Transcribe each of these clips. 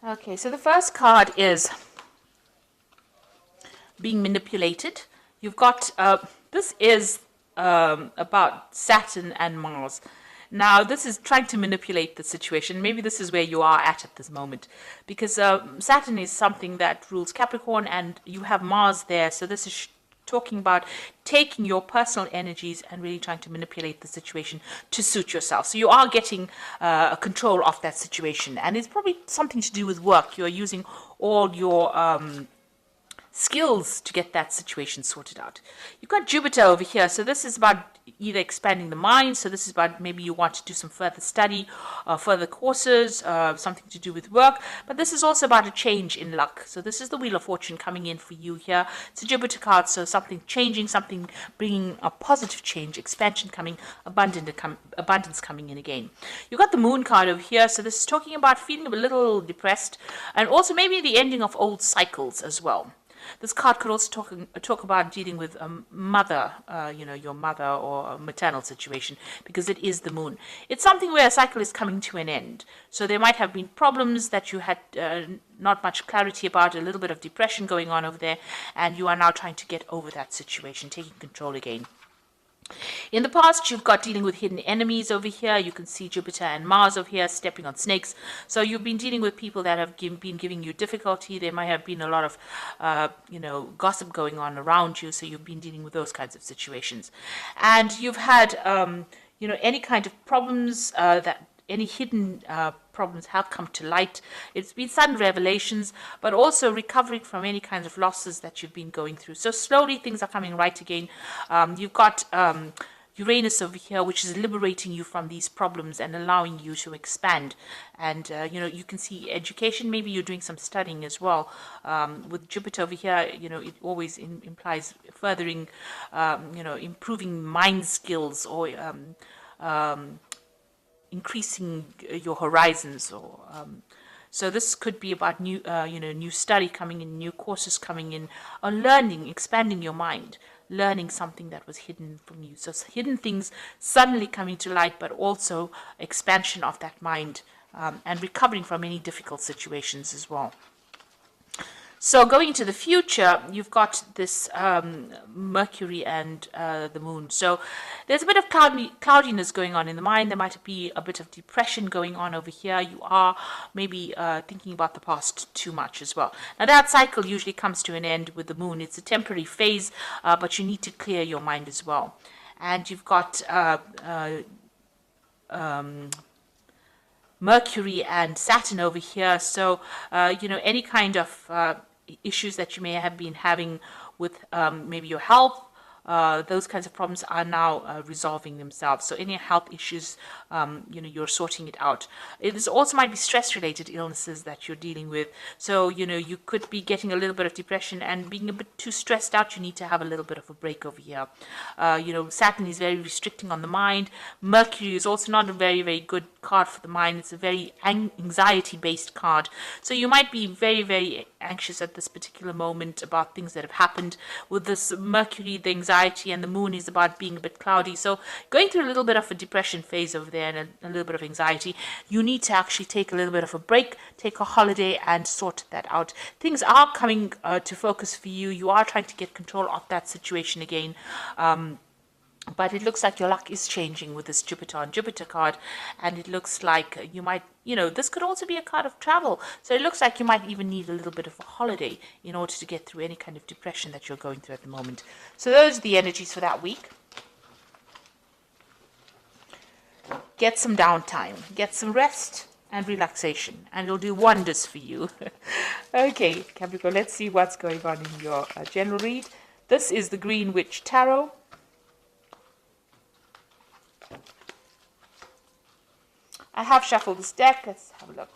Okay, so the first card is being manipulated. You've got, this is about Saturn and Mars. Now, this is trying to manipulate the situation. Maybe this is where you are at this moment. Because Saturn is something that rules Capricorn and you have Mars there. So this is talking about taking your personal energies and really trying to manipulate the situation to suit yourself. So you are getting control of that situation. And it's probably something to do with work. You're using all your skills to get that situation sorted out. You've got Jupiter over here, so this is about either expanding the mind, so this is about maybe you want to do some further study, further courses, something to do with work, but this is also about a change in luck. So this is the Wheel of Fortune coming in for you here. It's a Jupiter card, so something changing, something bringing a positive change, expansion coming, abundance coming in again. You've got the Moon card over here, so this is talking about feeling a little depressed, and also maybe the ending of old cycles as well. This card could also talk about dealing with a mother, your mother or a maternal situation, because it is the moon. It's something where a cycle is coming to an end. So there might have been problems that you had not much clarity about, a little bit of depression going on over there, and you are now trying to get over that situation, taking control again. In the past, you've got dealing with hidden enemies over here. You can see Jupiter and Mars over here stepping on snakes. So you've been dealing with people that have been giving you difficulty. There might have been a lot of, gossip going on around you. So you've been dealing with those kinds of situations. And you've had, any kind of problems that any hidden problems have come to light. It's been sudden revelations, but also recovering from any kinds of losses that you've been going through. So slowly things are coming right again. You've got Uranus over here, which is liberating you from these problems and allowing you to expand. And, you can see education. Maybe you're doing some studying as well. With Jupiter over here, it always implies furthering, improving mind skills or increasing your horizons, or so this could be about new study coming in, new courses coming in, or learning, expanding your mind, learning something that was hidden from you. So hidden things suddenly coming to light, but also expansion of that mind, and recovering from any difficult situations as well. So going into the future, you've got this Mercury and the moon. So there's a bit of cloudiness going on in the mind. There might be a bit of depression going on over here. You are maybe thinking about the past too much as well. Now that cycle usually comes to an end with the moon. It's a temporary phase, but you need to clear your mind as well. And you've got Mercury and Saturn over here. So, any kind of issues that you may have been having with maybe your health, those kinds of problems are now resolving themselves. So any health issues, you're sorting it out. It also might be stress-related illnesses that you're dealing with. So, you could be getting a little bit of depression and being a bit too stressed out. You need to have a little bit of a break over here. Saturn is very restricting on the mind. Mercury is also not a very, very good card for the mind. It's a very anxiety-based card. So you might be very, very anxious at this particular moment about things that have happened. With this Mercury, the anxiety, and the moon is about being a bit cloudy. So going through a little bit of a depression phase over there and a little bit of anxiety, you need to actually take a little bit of a break, take a holiday, and sort that out. Things are coming to focus for you. You are trying to get control of that situation again. But it looks like your luck is changing with this Jupiter and Jupiter card. And it looks like you might, this could also be a card of travel. So it looks like you might even need a little bit of a holiday in order to get through any kind of depression that you're going through at the moment. So those are the energies for that week. Get some downtime, get some rest and relaxation, and it'll do wonders for you. Okay, Capricorn, let's see what's going on in your general read. This is the Green Witch Tarot. I have shuffled this deck. Let's have a look.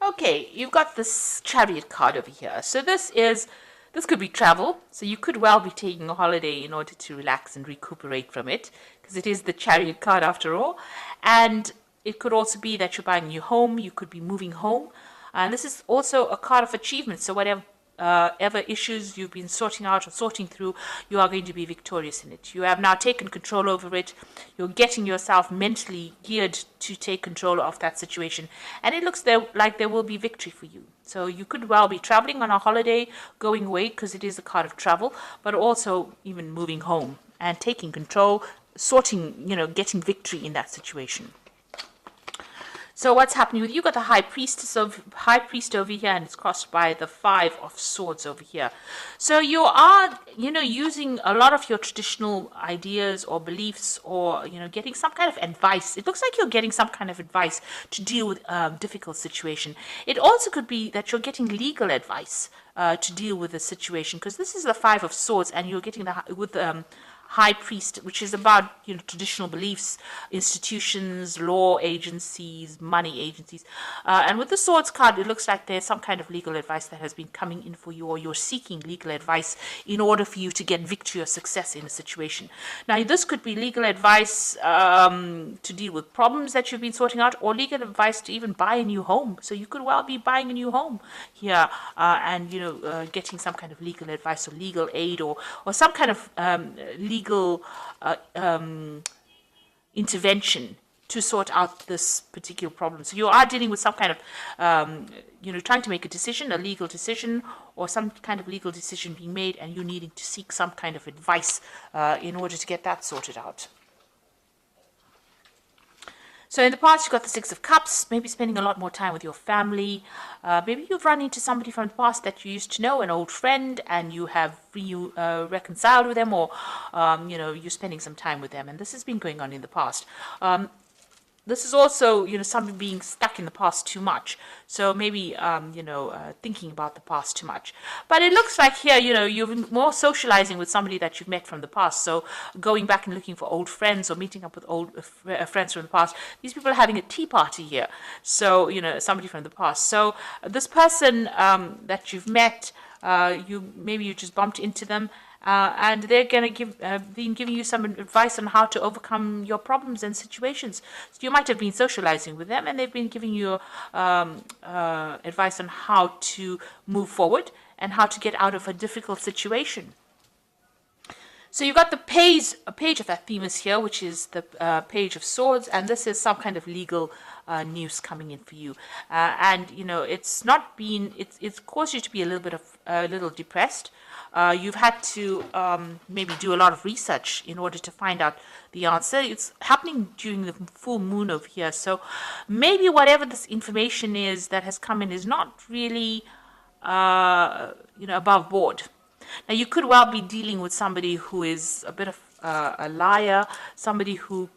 Okay, you've got this Chariot card over here. So this is This could be travel, so you could well be taking a holiday in order to relax and recuperate from it, because it is the Chariot card after all. And it could also be that you're buying a new home, you could be moving home. And this is also a card of achievement, so whatever ever issues you've been sorting out or sorting through, you are going to be victorious in it. You have now taken control over it. You're getting yourself mentally geared to take control of that situation. And it looks like there will be victory for you. So you could well be traveling on a holiday, going away, because it is a card of travel, but also even moving home and taking control, sorting, getting victory in that situation. So what's happening with you? Got the High Priest over here, and it's crossed by the Five of Swords over here. So you are, using a lot of your traditional ideas or beliefs, or getting some kind of advice. It looks like you're getting some kind of advice to deal with a difficult situation. It also could be that you're getting legal advice to deal with the situation, because this is the Five of Swords, and you're getting High Priest, which is about traditional beliefs, institutions, law agencies, money agencies, and with the Swords card, it looks like there's some kind of legal advice that has been coming in for you, or you're seeking legal advice in order for you to get victory or success in a situation. Now, this could be legal advice to deal with problems that you've been sorting out, or legal advice to even buy a new home. So you could well be buying a new home here, and getting some kind of legal advice or legal aid, or some kind of legal intervention to sort out this particular problem. So you are dealing with some kind of, trying to make a decision, a legal decision, or some kind of legal decision being made, and you needing to seek some kind of advice in order to get that sorted out. So in the past, you've got the Six of Cups, maybe spending a lot more time with your family. Maybe you've run into somebody from the past that you used to know, an old friend, and you have reconciled with them, or, you're spending some time with them. And this has been going on in the past. This is also, somebody being stuck in the past too much. So maybe, thinking about the past too much. But it looks like here, you're more socializing with somebody that you've met from the past. So going back and looking for old friends, or meeting up with old friends from the past. These people are having a tea party here. So, somebody from the past. So this person that you've met, maybe you just bumped into them. And they're going to been giving you some advice on how to overcome your problems and situations. So you might have been socializing with them, and they've been giving you advice on how to move forward and how to get out of a difficult situation. So you've got the page of Ephesians here, which is the Page of Swords, and this is some kind of legal news coming in for you. And it's not been, it's caused you to be a little depressed. You've had to maybe do a lot of research in order to find out the answer. It's happening during the full moon over here. So maybe whatever this information is that has come in is not really, above board. Now, you could well be dealing with somebody who is a bit of a liar, somebody who...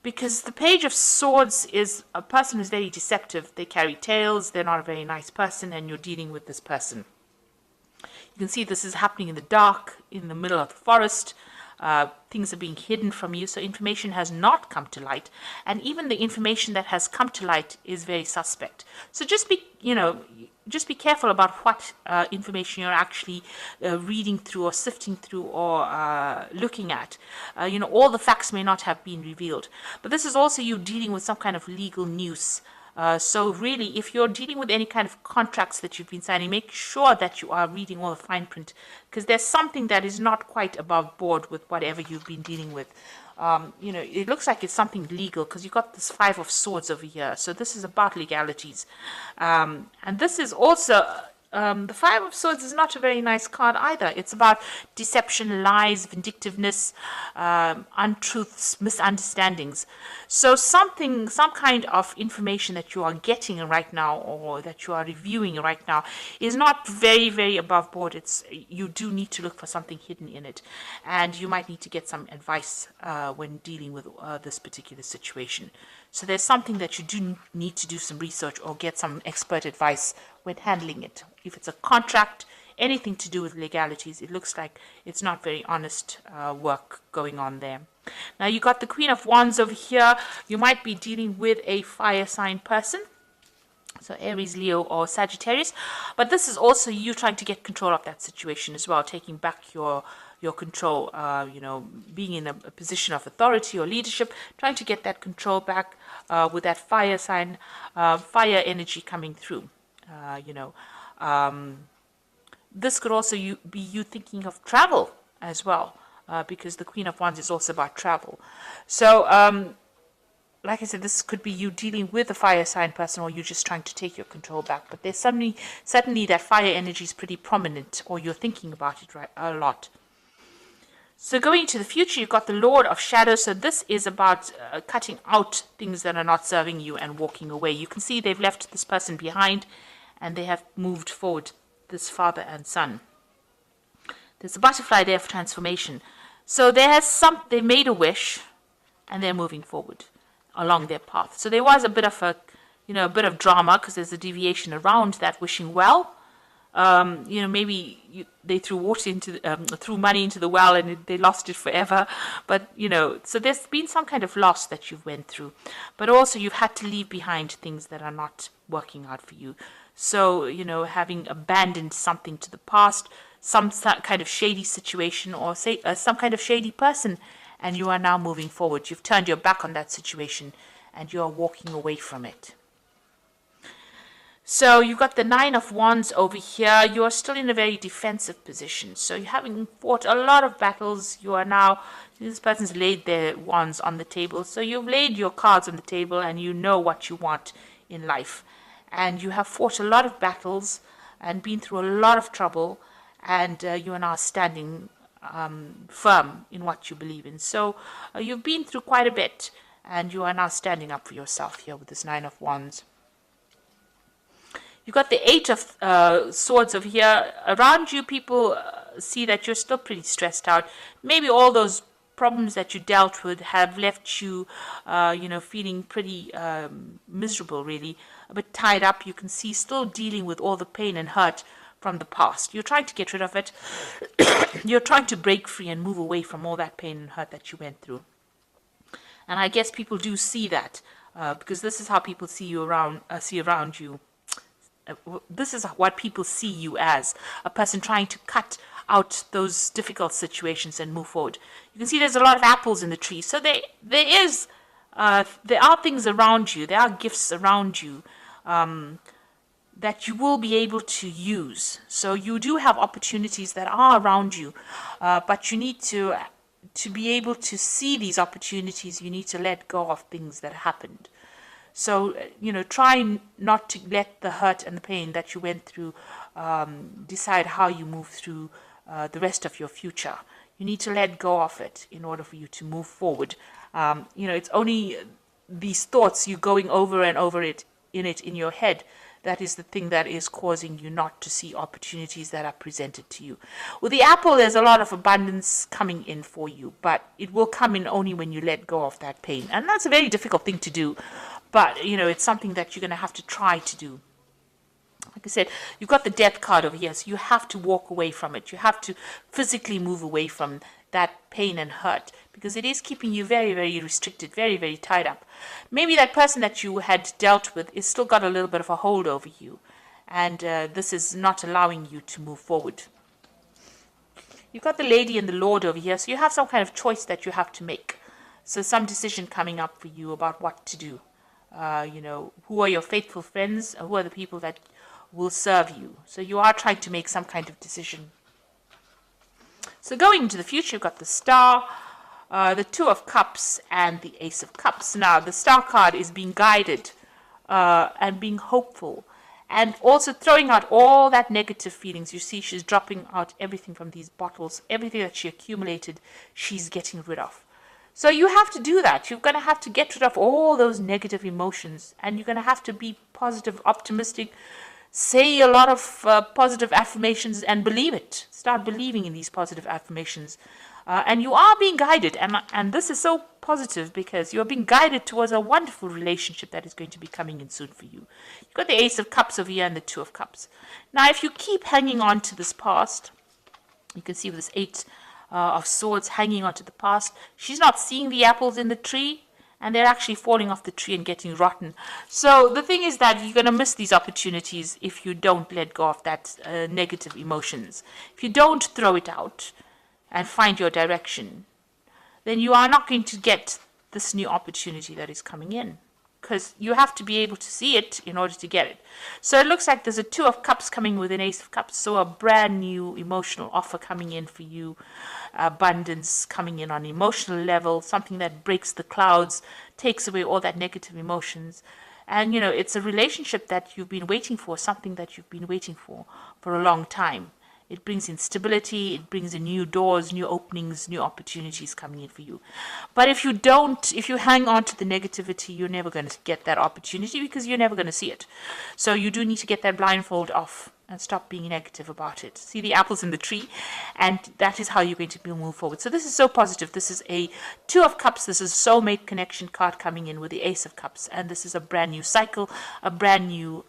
because the Page of Swords is a person who's very deceptive. They carry tails. They're not a very nice person, and you're dealing with this person. You can see this is happening in the dark, in the middle of the forest. Things are being hidden from you, so information has not come to light. And even the information that has come to light is very suspect. So just be careful about what information you're actually reading through, or sifting through, or looking at. All the facts may not have been revealed. But this is also you dealing with some kind of legal news. So really, if you're dealing with any kind of contracts that you've been signing, make sure that you are reading all the fine print, because there's something that is not quite above board with whatever you've been dealing with. It looks like it's something legal, because you've got this Five of Swords over here. So this is about legalities. And this is also... the Five of Swords is not a very nice card either. It's about deception, lies, vindictiveness, untruths, misunderstandings. So some kind of information that you are getting right now, or that you are reviewing right now, is not very, very above board. You do need to look for something hidden in it. And you might need to get some advice when dealing with this particular situation. So there's something that you do need to do some research, or get some expert advice when handling it. If it's a contract, anything to do with legalities, it looks like it's not very honest work going on there. Now, you got the Queen of Wands over here. You might be dealing with a fire sign person. So Aries, Leo, or Sagittarius. But this is also you trying to get control of that situation as well, taking back your control, being in a position of authority or leadership, trying to get that control back with that fire sign, fire energy coming through. This could also be you thinking of travel as well, because the Queen of Wands is also about travel. So, like I said, this could be you dealing with a fire sign person, or you just trying to take your control back. But there's suddenly that fire energy is pretty prominent, or you're thinking about it a lot. So going into the future, you've got the Lord of Shadows. So this is about cutting out things that are not serving you and walking away. You can see they've left this person behind, and they have moved forward, this father and son. There's a butterfly there for transformation. So they made a wish, and they're moving forward along their path. So there was a bit of a bit of drama, because there's a deviation around that wishing well. Maybe they threw threw money into the well, and they lost it forever. But so there's been some kind of loss that you've went through, but also you've had to leave behind things that are not working out for you. So having abandoned something to the past, some kind of shady situation, or say some kind of shady person, and you are now moving forward. You've turned your back on that situation, and you are walking away from it. So you've got the Nine of Wands over here. You are still in a very defensive position. So you're having fought a lot of battles. This person's laid their wands on the table. So you've laid your cards on the table, and you know what you want in life. And you have fought a lot of battles and been through a lot of trouble, and you are now standing firm in what you believe in. So you've been through quite a bit, and you are now standing up for yourself here with this Nine of Wands. You've got the Eight of Swords over here. Around you, people see that you're still pretty stressed out. Maybe all those problems that you dealt with have left you, feeling pretty miserable, really. A bit tied up. You can see still dealing with all the pain and hurt from the past. You're trying to get rid of it. You're trying to break free and move away from all that pain and hurt that you went through. And I guess people do see that, because this is how people see around you. This is what people see you as, a person trying to cut out those difficult situations and move forward. You can see there's a lot of apples in the tree. So there are things around you, there are gifts around you that you will be able to use. So you do have opportunities that are around you, but you need to be able to see these opportunities. You need to let go of things that happened. So, try not to let the hurt and the pain that you went through decide how you move through the rest of your future. You need to let go of it in order for you to move forward. It's only these thoughts you going over and over it in your head that is the thing that is causing you not to see opportunities that are presented to you. With the apple, there's a lot of abundance coming in for you, but it will come in only when you let go of that pain. And that's a very difficult thing to do. But, it's something that you're going to have to try to do. Like I said, you've got the Death card over here, so you have to walk away from it. You have to physically move away from that pain and hurt, because it is keeping you very, very restricted, very, very tied up. Maybe that person that you had dealt with is still got a little bit of a hold over you, and this is not allowing you to move forward. You've got the Lady and the Lord over here, so you have some kind of choice that you have to make. So some decision coming up for you about what to do. Who are your faithful friends? Who are the people that will serve you? So you are trying to make some kind of decision. So going into the future, you've got the Star, the Two of Cups, and the Ace of Cups. Now, the Star card is being guided and being hopeful, and also throwing out all that negative feelings. You see, she's dropping out everything from these bottles, everything that she accumulated, she's getting rid of. So you have to do that. You're going to have to get rid of all those negative emotions, and you're going to have to be positive, optimistic, say a lot of positive affirmations and believe it. Start believing in these positive affirmations. And you are being guided, and this is so positive because you're being guided towards a wonderful relationship that is going to be coming in soon for you. You've got the Ace of Cups over here and the Two of Cups. Now, if you keep hanging on to this past, you can see with this Eight of Swords hanging onto the past. She's not seeing the apples in the tree, and they're actually falling off the tree and getting rotten. So the thing is that you're going to miss these opportunities if you don't let go of that negative emotions. If you don't throw it out and find your direction, then you are not going to get this new opportunity that is coming in, because you have to be able to see it in order to get it. So it looks like there's a Two of Cups coming with an Ace of Cups, so a brand new emotional offer coming in for you, abundance coming in on emotional level, something that breaks the clouds, takes away all that negative emotions. And it's a relationship that you've been waiting for, something that you've been waiting for a long time. It brings in stability, it brings in new doors, new openings, new opportunities coming in for you. But if you hang on to the negativity, you're never going to get that opportunity, because you're never going to see it. So you do need to get that blindfold off and stop being negative about it. See the apples in the tree, and that is how you're going to move forward. So this is so positive. This is a Two of Cups. This is soulmate connection card coming in with the Ace of Cups, and this is a brand new cycle, a brand new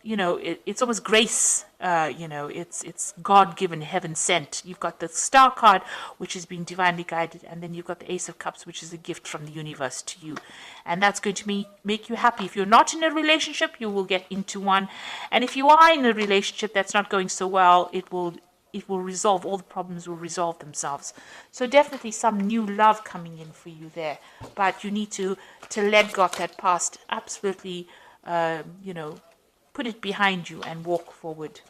it's almost grace, it's God-given, heaven sent. You've got the Star card, which is being divinely guided, and then you've got the Ace of Cups, which is a gift from the universe to you. And that's going to make you happy. If you're not in a relationship, you will get into one. And if you are in a relationship that's not going so well, it will resolve, all the problems will resolve themselves. So definitely some new love coming in for you there. But you need to let go of that past, absolutely, put it behind you and walk forward.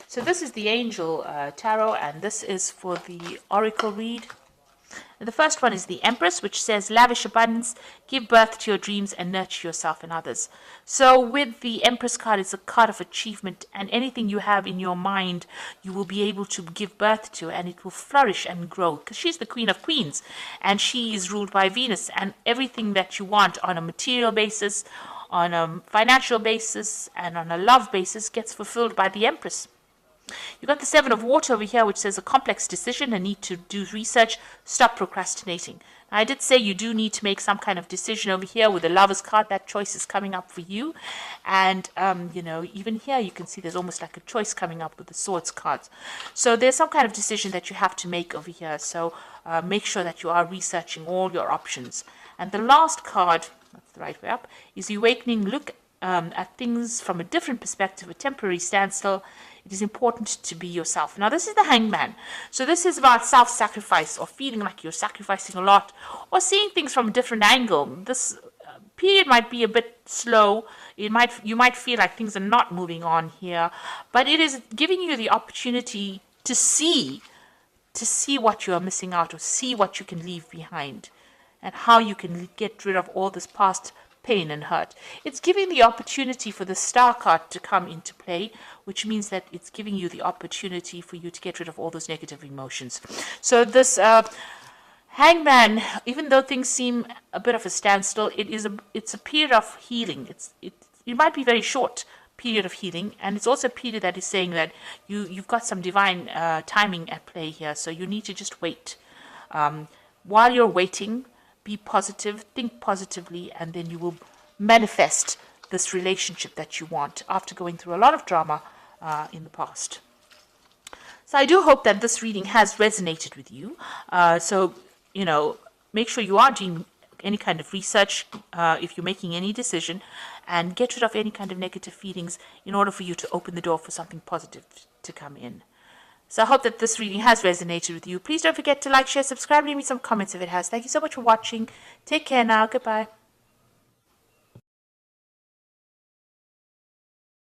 So this is the Angel Tarot, and this is for the Oracle read. And the first one is the Empress, which says, lavish abundance, give birth to your dreams and nurture yourself and others. So with the Empress card, it's a card of achievement, and anything you have in your mind, you will be able to give birth to, and it will flourish and grow, because she's the Queen of Queens, and she is ruled by Venus, and everything that you want on a material basis, on a financial basis, and on a love basis gets fulfilled by the Empress. You've got the Seven of Water over here, which says a complex decision, a need to do research, stop procrastinating. Now, I did say you do need to make some kind of decision over here with the Lover's card. That choice is coming up for you. And, even here you can see there's almost like a choice coming up with the Swords cards. So there's some kind of decision that you have to make over here. So make sure that you are researching all your options. And the last card, that's the right way up, is the Awakening. Look at things from a different perspective, a temporary standstill. It is important to be yourself. Now, this is the Hangman. So this is about self-sacrifice, or feeling like you're sacrificing a lot, or seeing things from a different angle. This period might be a bit slow. You might feel like things are not moving on here, but it is giving you the opportunity to see what you are missing out, or see what you can leave behind, and how you can get rid of all this past pain and hurt. It's giving the opportunity for the Star card to come into play, which means that it's giving you the opportunity for you to get rid of all those negative emotions. So this Hangman, even though things seem a bit of a standstill, it's a period of healing. It might be very short period of healing, and it's also a period that is saying that you've got some divine timing at play here. So you need to just wait. While you're waiting, be positive, think positively, and then you will manifest this relationship that you want after going through a lot of drama in the past. So I do hope that this reading has resonated with you. Make sure you are doing any kind of research if you're making any decision, and get rid of any kind of negative feelings in order for you to open the door for something positive to come in. So I hope that this reading has resonated with you. Please don't forget to like, share, subscribe, leave me some comments if it has. Thank you so much for watching. Take care now. Goodbye.